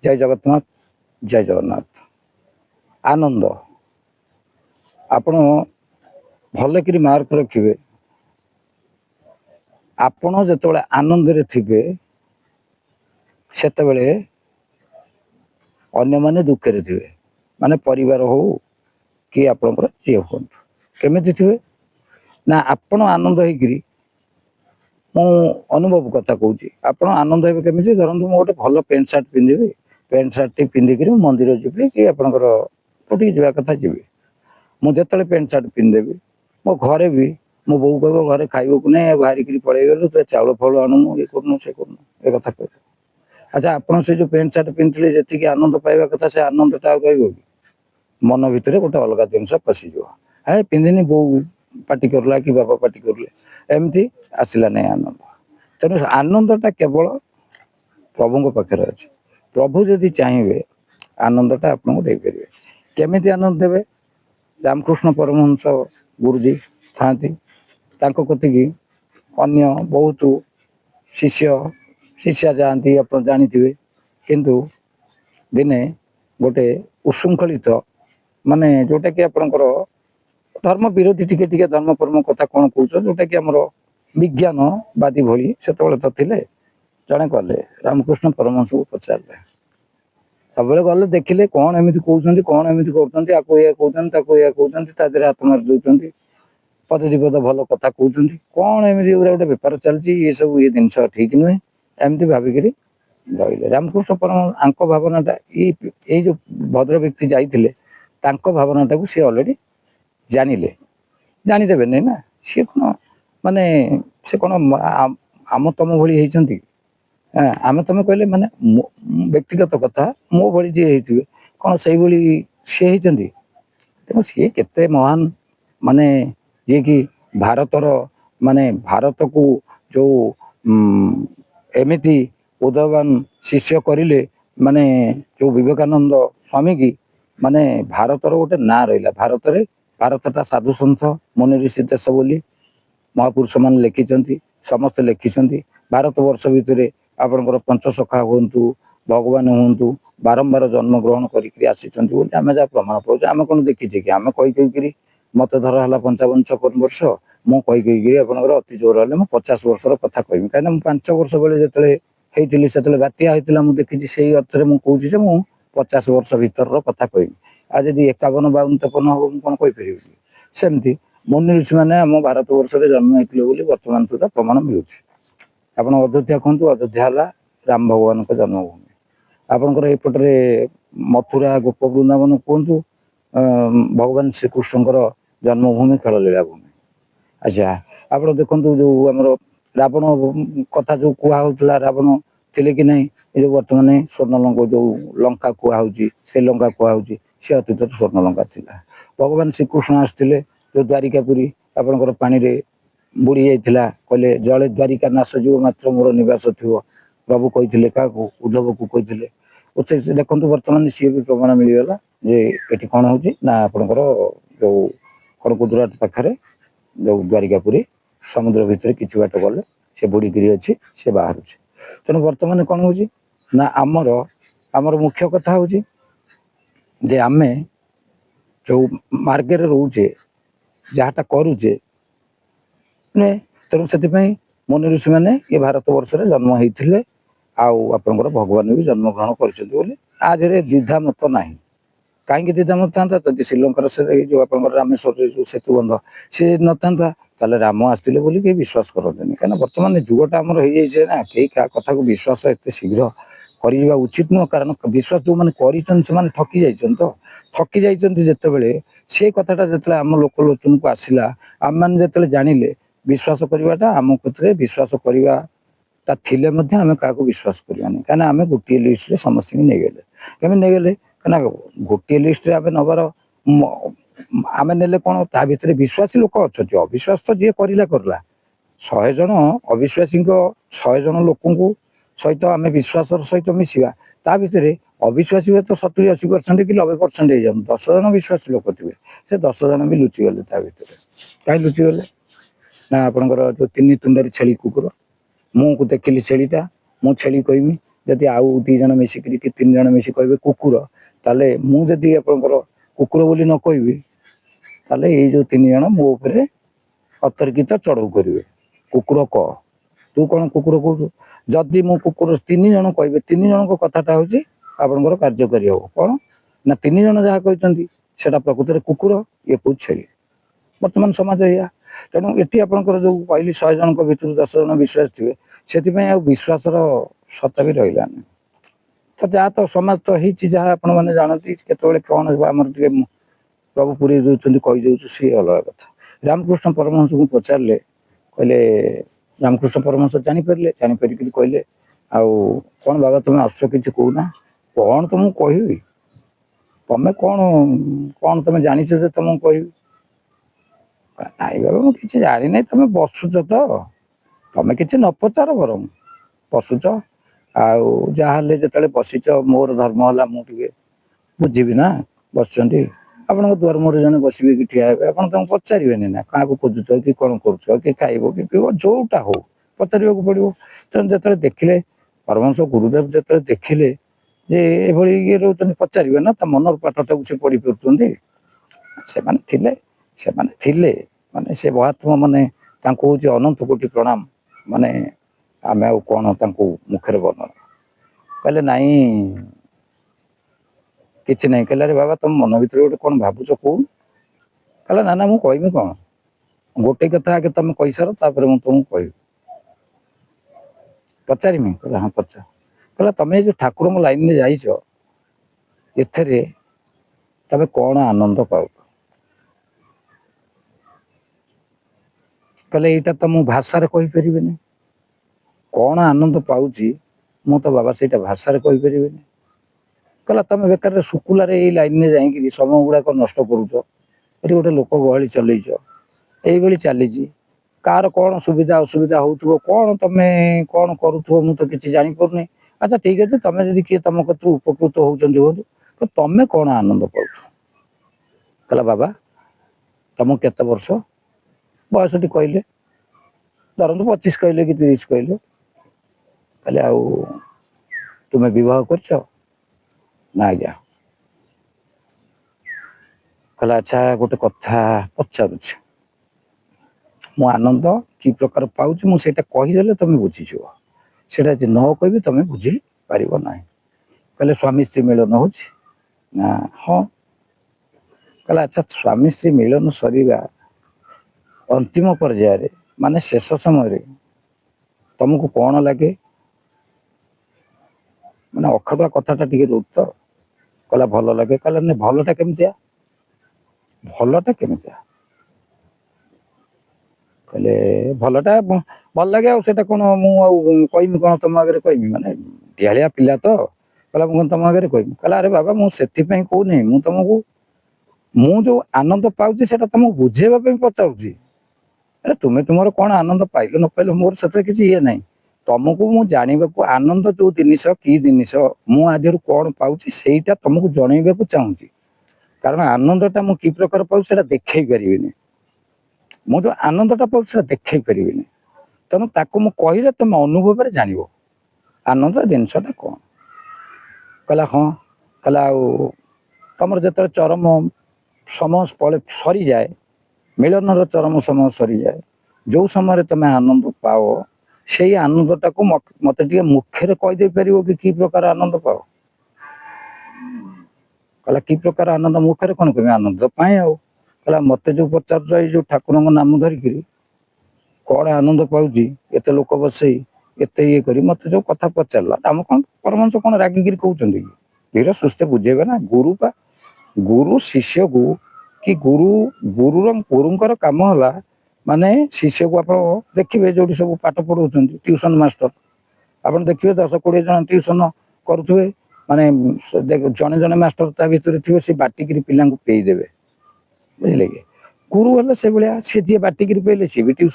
जय जगन्नाथ जय जगन्नाथ। आनंद आपण भल कि मार्क रखिए। आपण जिते आनंद थे से अन्य माने दुखे थे माने परिवार हो कि आपणकर जी हूँ केमी थे ना आपण आनंद होकरी मु अनुभव कथा कहूँ आपण आनंद हे केमी धरतु मुझे भल पेंट सार्ट पिंधि पेंट सार्ट टी पिंधिकी मंदिर जी कि आपणकर कौटी जावा कथा जी मुझे पेंट सार्ट पिंधिदेवी मो घरे भी मो बो कह घरे खाइबू नहीं बाहरिक पलि गलु तो चाउल फाउल आणुनु ये करूँ से करूँ ये कथा कह। अच्छा आपड़ से जो पेंट सार्ट पिंधे जी आनंद पाइबा कथा से आनंदटा रही मन भितर गोटे अलग जिनस पशिज है पिंधिनी बो पार्टी करला कि बापा पार्टी करले एमती आसला नहीं आनंद। तेणु आनंदटा केवल प्रभु पाखे अच्छे प्रभु जदि चाहिए आनंदटा आपको देपारे केमी आनंद देवे रामकृष्ण परमहंस गुरुजी था कतिकी अन्य बहुत शिष्य शिष्या जाती आप जानी किंतु दिने गोटे उशृंखलित माने जोटा कि आपणकर धर्म विरोधी टिके धर्म कर्म कथा कौन कौच जोटा कि आमर विज्ञानवादी भली से तो थे जड़े कले रामकृष्ण परमहंस को पचारे सब गले देखिले कौन एमती कहते कौन एमती कहते हाथ मार दौरान पद दिपद भल कथा कहते कौन एमती गोटे बेपार चलती ये सब ये जिन ठीक नुहे एमती भाविक रही रामकृष्ण परमहंस आंक भावनाटा ये जो भद्र व्यक्ति जाइए भावनाटा को सी अलरेडी जानिले जानीदेवे नहीं ना सी कौन माने से कौन आम तुम भली होती आम तुम कहले माने व्यक्तिगत कथा मो भली जी होते कौन से सी होती तेणु सी केते महान माने जी कि भारतर माने भारत को जो एमिति उदयवान शिष्य करिले माने जो विवेकानंद स्वामी की माने भारतर गोटे ना रहा भारतटा साधु सन्थ मुनि ऋषि देश बोली महापुरुष मान लिखिं समस्ते लिखिं भारत वर्ष भितर आपणकर पंचसखा हूँ भगवान हूँ बारंबार जन्म ग्रहण करमें जहाँ प्रमाण पाऊँ आम कौन देखीचे कि आम कही मत धर है 55-56 वर्ष मु कही आपंकर अति जोर है 50 वर्षर कथा कहमी कहीं 5 वर्ष बेले जो से बात्या होता मुझे देखी से अर्थ में मुझे मुझे 50 वर्ष भर कथा कहमी आज जब 51, 52, 53 हम मुझे कौन कहीपर सेमती मुनि ऋषि मैंने आम भारत वर्ष जन्म होते बर्तमान सुधा प्रमाण मिलूँ। आप अयोध्या कहतु अयोध्या है राम भगवान जन्मभूमि आपंकर एपटे मथुरा गोप वृंदावन कहतु भगवान श्रीकृष्ण जन्मभूमि खेल लीला भूमि। अच्छा आप देखु जो आम रावण कथा जो कहला रावण थे कि नहीं ये बर्तमान स्वर्णलंका जो लंका कहूँ से लंका कहूँ सी अतीत स्वर्णलंका था भगवान श्रीकृष्ण आसते जो द्वारिकापुरी आपंकर पानी रे बुड़ी जाइला कहले जले द्वारिका नाश जीव मात्र मोर निवास थी प्रभु कही क्या उद्धव को कही देखो बर्तमान सी भी प्रमाण मिलगला जे ये कौन हो आपणकर जो खड़कुदराट पाखे जो द्वारिकापुरी समुद्र भितर किसी बाट गले से बुड़ीकी अच्छी से बाहर तेणु बर्तमान कौन हो आमर आमर मुख्य कथा हूँ जे आमे जो मार्गे रोचे जहाँटा करुचे तेणु से मुनि ऋषि मैंने ये भारत वर्ष जन्म होते आपंकर भगवान भी जन्म ग्रहण कर द्विधा मत ना कहीं द्विधा मत था जब श्रीलंकार से जो आप रामेश्वर जो सेतुबंध सी न था राम आसते बोली विश्वास करते कहीं बर्तमान जुगटा आमर हो जाए ना कई कथा को विश्वास एत शीघ्र कर उचित नुह कारण विश्वास जो मैंने कर ठकी जाइए तो ठकी जाते से कथाटा जो आम लोक लोचन को आसला आम मैंने जो जानिले विश्वास करवाटा आम क्षेत्र में विश्वास करवाटा थिले आम क्या विश्वास करवानी कहीं आम गोटे लिस्ट समस्त नहीं गले कमी नहीं गले कहीं गोटे लिस्ट आम नबार आम ने कौन ता भर विश्वासी लोक अच्छा अविश्वास तो जी करला 100 जन अविश्वासी 100 जन लोक सहित आम विश्वास सहित मिसवा ता भर अविश्वासी हुए तो 70-80% कि 90% हो जाए 10 जन विश्वासी लोक थे से 10 जन भी लुचिगले कहीं लुचिगले ना आपंकर जो 3 तुंडारी छेली कुकुर मुझे देखिली छेलीटा मु छेली कहमी ଯଦି ଆଉ 2 ଜଣ ମିଶିକିରି କି 3 ଜଣ ମିଶି କହିବେ କୁକୁର, ତାହେଲେ ମୁଁ ଯଦି ଆପଣଙ୍କର କୁକୁର ବୋଲି ନ କହିବି, ତାହେଲେ ଏଇ ଯୋଉ 3 ଜଣ ମୋ ଉପରେ ଅତର୍କିତ ଚଢଉ କରିବେ। କୁକୁର କହ, ତୁ କଣ କୁକୁର କହୁଛୁ? ଯଦି ମୁଁ କୁକୁର 3 ଜଣ କହିବେ, 3 ଜଣଙ୍କ କଥାଟା ହଉଛି ଆପଣଙ୍କର କାର୍ଯ୍ୟକାରୀ ହବ। କଣ ନା 3 ଜଣ ଯାହା କହିଛନ୍ତି ସେଟା ପ୍ରକୃତରେ କୁକୁର, ଇଏ କହୁଛି ଛେଳି। ବର୍ତ୍ତମାନ ସମାଜ ଏଇଆ। ତେଣୁ ଏଠି ଆପଣଙ୍କର ଯୋଉ କହିଲି 100 ଜଣଙ୍କ ଭିତରୁ 10 ଜଣ ବିଶ୍ୱାସ ଥିବେ, ସେଥିପାଇଁ ଆଉ ବିଶ୍ୱାସର ସତ୍ତା ବି ରହିଲାନି। ତ ଯାହା ତ ସମାଜ ତ ହେଇଛି, ଯାହା ଆପଣ ମାନେ ଜାଣନ୍ତି କେତେବେଳେ କଣ ହେବ, ଆମର ଟିକେ ପ୍ରଭୁ ପୁରେଇ ଦଉଛନ୍ତି କହି ଦଉଛୁ, ସିଏ ଅଲଗା କଥା। ରାମକୃଷ୍ଣ ପରମହଂସଙ୍କୁ ପଚାରିଲେ, କହିଲେ ରାମକୃଷ୍ଣ ପରମହଂସ ଜାଣିପାରିକି କହିଲେ, ଆଉ କଣ ବାବା ତମେ ଆସୁଛ କିଛି କହୁନା? କଣ ତମକୁ କହିବି, ତମେ କଣ କଣ ତମେ ଜାଣିଛ ଯେ ତମକୁ କହିବି? ନାଇଁ ବାବା ମୁଁ କିଛି ଜାଣିନାହିଁ, ତମେ ବସୁଛ ତ, ତମେ କିଛି ନ ପଚାର ବରଂ ବସୁଛ। ଆଉ ଯାହାହେଲେ ଯେତେବେଳେ ବସିଛ, ମୋର ଧର୍ମ ହେଲା ମୁଁ ଟିକେ ବୁଝିବି ନା। ବସିଛନ୍ତି, ଆପଣଙ୍କ ଦୁଆର ମୁହଁରେ ଜଣେ ବସିବେ କି ଠିଆ ହେବେ, ଆପଣ ତାଙ୍କୁ ପଚାରିବେନି ନା କାହାକୁ ଖୋଜୁଛ କି କଣ କରୁଛ, କି ଖାଇବ କି ପିଇବ, ଯୋଉଟା ହଉ ପଚାରିବାକୁ ପଡିବ। ତେଣୁ ଯେତେବେଳେ ଦେଖିଲେ ପରମହଂସ ଗୁରୁଦେବ ଯେତେବେଳେ ଦେଖିଲେ ଯେ ଏଭଳି ଇଏ ରହୁଛନ୍ତି, ପଚାରିବେ ନା, ତା ମନର ପାଠଟାକୁ ସେ ପଢି ପାରୁଛନ୍ତି। ସେମାନେ ଥିଲେ ମାନେ ସେ ମହାତ୍ମା, ମାନେ ତାଙ୍କୁ ହଉଛି ଅନନ୍ତ କୋଟି ପ୍ରଣାମ। ମାନେ ଆମେ ଆଉ କଣ ତାଙ୍କୁ ମୁଖରେ ବର୍ଣ୍ଣନା। କହିଲେ ନାଇଁ କିଛି ନାହିଁ। କହିଲେ ଆରେ ବାବା ତମ ମନ ଭିତରେ ଗୋଟେ କଣ ଭାବୁଛ କହୁନ? କହିଲା ନା ନା ମୁଁ କହିବି କଣ, ଗୋଟେ କଥା ଆଗେ ତମେ କହିସାର, ତାପରେ ମୁଁ ତମକୁ କହିବି। ପଚାରିମି? କହିଲା ହଁ ପଚାର। କହିଲା ତମେ ଏ ଯୋଉ ଠାକୁରଙ୍କ ଲାଇନରେ ଯାଇଛ, ଏଥିରେ ତମେ କଣ ଆନନ୍ଦ ପାଉଛ? କହିଲେ ଏଇଟା ତ ମୁଁ ଭାଷାରେ କହିପାରିବିନି। କଣ ଆନନ୍ଦ ପାଉଛି ମୁଁ ତ ବାବା ସେଇଟା ଭାଷାରେ କହିପାରିବିନି। କହିଲା ତମେ ବେକାରରେ ଶୁକୁଲାରେ ଏଇ ଲାଇନରେ ଯାଇକିରି ସମୟ ଗୁଡାକ ନଷ୍ଟ କରୁଛ। ଏଠି ଗୋଟେ ଲୋକ ଗହଳି ଚଲେଇଛ, ଏଇଭଳି ଚାଲିଛି, କାହାର କଣ ସୁବିଧା ଅସୁବିଧା ହଉଥିବ, କଣ ତମେ କଣ କରୁଥିବ ମୁଁ ତ କିଛି ଜାଣିପାରୁନି। ଆଚ୍ଛା ଠିକ ଅଛି, ତମେ ଯଦି କିଏ ତମ କତରୁ ଉପକୃତ ହଉଛନ୍ତି ହୁଅନ୍ତୁ, ତ ତମେ କଣ ଆନନ୍ଦ ପାଉଛ? କହିଲା ବାବା ତମକୁ କେତେ ବର୍ଷ? ବୟସଟି କହିଲେ, ଧରନ୍ତୁ 25 କହିଲେ କି 30 କହିଲେ। କହିଲେ ଆଉ ତୁମେ ବିବାହ କରିଛ? ନା ଆଜ୍ଞା। କହିଲା ଆଚ୍ଛା ଗୋଟେ କଥା ପଚାରୁଛି, ମୁଁ ଆନନ୍ଦ କି ପ୍ରକାର ପାଉଛି ମୁଁ ସେଇଟା କହିଦେଲେ ତମେ ବୁଝିଯିବ, ସେଇଟା ଯଦି ନ କହିବି ତମେ ବୁଝି ପାରିବ ନାହିଁ। କହିଲେ ସ୍ୱାମୀ ସ୍ତ୍ରୀ ମିଳନ ହଉଛି? ନା ହଁ। କହିଲା ଆଚ୍ଛା ସ୍ୱାମୀ ସ୍ତ୍ରୀ ମିଳନ ସରିବା ଅନ୍ତିମ ପର୍ଯ୍ୟାୟରେ, ମାନେ ଶେଷ ସମୟରେ ତମକୁ କଣ ଲାଗେ? ମାନେ ଅଖାଡୁଆ କଥାଟା ଟିକେ ରହୁଛି ତ। କହିଲା ଭଲ ଲାଗେ। କହିଲା ନାଇଁ ଭଲଟା କେମିତିଆ? ଭଲଟା କେମିତିଆ? କହିଲେ ଭଲଟା ଭଲ ଲାଗେ, ଆଉ ସେଇଟା କଣ ମୁଁ ଆଉ କହିବି କଣ ତମ ଆଗରେ କହିବି, ମାନେ ଡିହାଳିଆ ପିଲା ତ। କହିଲା ମୁଁ କଣ ତମ ଆଗରେ କହିବି? କହିଲା ଆରେ ବାବା ମୁଁ ସେଥିପାଇଁ କହୁନି, ମୁଁ ତମକୁ ମୁଁ ଯୋଉ ଆନନ୍ଦ ପାଉଛି ସେଇଟା ତମକୁ ବୁଝେଇବା ପାଇଁ ପଚାରୁଛି। ଆରେ ତୁମେ ତୁମର କଣ ଆନନ୍ଦ ପାଇଲ ନ ପାଇଲ ମୋର ସେଥିରେ କିଛି ଇଏ ନାହିଁ। ତମକୁ ମୁଁ ଜାଣିବାକୁ, ଆନନ୍ଦ ଯୋଉ ଜିନିଷ କି ଜିନିଷ ମୁଁ ଆ ଦେହରୁ କଣ ପାଉଛି ସେଇଟା ତମକୁ ଜଣେଇବାକୁ ଚାହୁଁଛି। କାରଣ ଆନନ୍ଦଟା ମୁଁ କି ପ୍ରକାର ପାଉଛି ସେଇଟା ଦେଖେଇ ପାରିବିନି। ମୁଁ ଯୋଉ ଆନନ୍ଦଟା ପାଉଛି ସେଟା ଦେଖେଇ ପାରିବିନି। ତେଣୁ ତାକୁ ମୁଁ କହିଲେ ତମେ ଅନୁଭବରେ ଜାଣିବ ଆନନ୍ଦ ଜିନିଷଟା କଣ। କହିଲା ହଁ। କହିଲା ଆଉ ତମର ଯେତେବେଳେ ଚରମ ସମୟ ସରିଯାଏ, ମିଳନର ଚରମ ସମୟ ସରିଯାଏ, ଯୋଉ ସମୟରେ ତମେ ଆନନ୍ଦ ପାଅ, ସେଇ ଆନନ୍ଦଟାକୁ ମତେ ଟିକେ ମୁଖରେ କହିଦେଇ ପାରିବ କି କି ପ୍ରକାର ଆନନ୍ଦ ପାଅ? କହିଲା କି ପ୍ରକାର ଆନନ୍ଦ? ମୁଖରେ କଣ କହିବି, ଆନନ୍ଦ ପାଏ ଆଉ। କହିଲା ମତେ ଯୋଉ ପଚାରୁଛ ଏଇ ଯୋଉ ଠାକୁରଙ୍କ ନାମ ଧରିକିରି କଣ ଆନନ୍ଦ ପାଉଛି, ଏତେ ଲୋକ ବସେଇ ଏତେ ଇଏ କରି ମତେ ଯୋଉ କଥା ପଚାରିଲା, ଆମ କଣ ପରମହଂସ କଣ ରାଗିକିରି କହୁଛନ୍ତି କି? ଧୀର ସୁସ୍ଥେ ବୁଝେଇବେ ନା। ଗୁରୁ ବା ଗୁରୁ ଶିଷ୍ୟକୁ କି ଗୁରୁଙ୍କର କାମ ହେଲା, ମାନେ ଶିଷ୍ୟକୁ ଆପଣ ଦେଖିବେ ଯୋଉଠି ସବୁ ପାଠ ପଢଉଛନ୍ତି ଟିଉସନ ମାଷ୍ଟର, ଆପଣ ଦେଖିବେ 10-20 ଜଣ ଟିଉସନ କରୁଥିବେ, ମାନେ ଜଣେ ଜଣେ ମାଷ୍ଟର ତା ଭିତରେ ଥିବେ, ସେ ବାଟିକିରି ପିଲାଙ୍କୁ ପେଇ ଦେବେ। ବୁଝିଲେ କି? ଗୁରୁ ହେଲେ ସେଇଭଳିଆ, ସିଏ ଯିଏ ବାଟିକିରି ପେଇଲେ ସିଏ ବି ଟିଉସନ